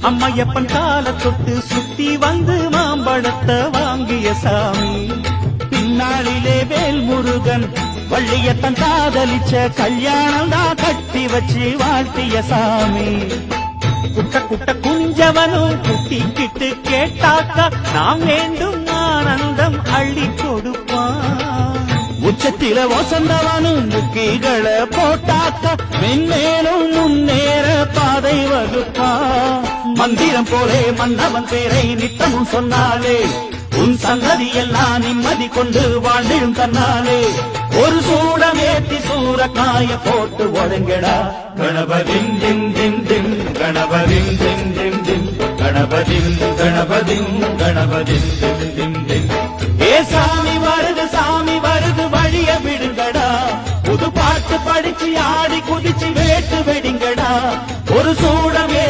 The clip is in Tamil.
அம்மையப்பன் கால தொட்டு சுத்தி வந்து மாம்பழத்தை வாங்கிய சாமி. பின்னாளிலே வேல் முருகன் வள்ளியத்தன் காதலிச்ச கல்யாணம் தான் கட்டி வச்சு வாழ்த்திய சாமி. குட்ட குட்ட குஞ்சவனும் குட்டிக்கிட்டு கேட்டாக்கா நாம் வேண்டும் ஆனந்தம் அள்ளி கொடுப்பான். உச்சத்தில வசந்தவனும் முக்கிகளை போட்டாக்கா மென்மேலும் முன்னேற பாதை வகுப்பான். மந்திரம் போலே மன்னவன் பேரை நித்தமும் சொன்னாலே உன் சந்ததி எல்லாம் நிம்மதி கொண்டு வாழ்ந்திடும் தன்னாலே. ஒரு சூடமேத்தி சூரக்காய போட்டு ஒழுங்கடா கணபதிம் திம் திம் திம் கணபதிம் திம் திம் திம் கணபதிம் கணபதிம் கணபதிம் திம் திம் திம். ஏ சாமி வருது வழிய விடுங்கடா. புது பாட்டு படிச்சு ஆடி குதிச்சு வேட்டு வெடிங்கடா. ஒரு சூடமே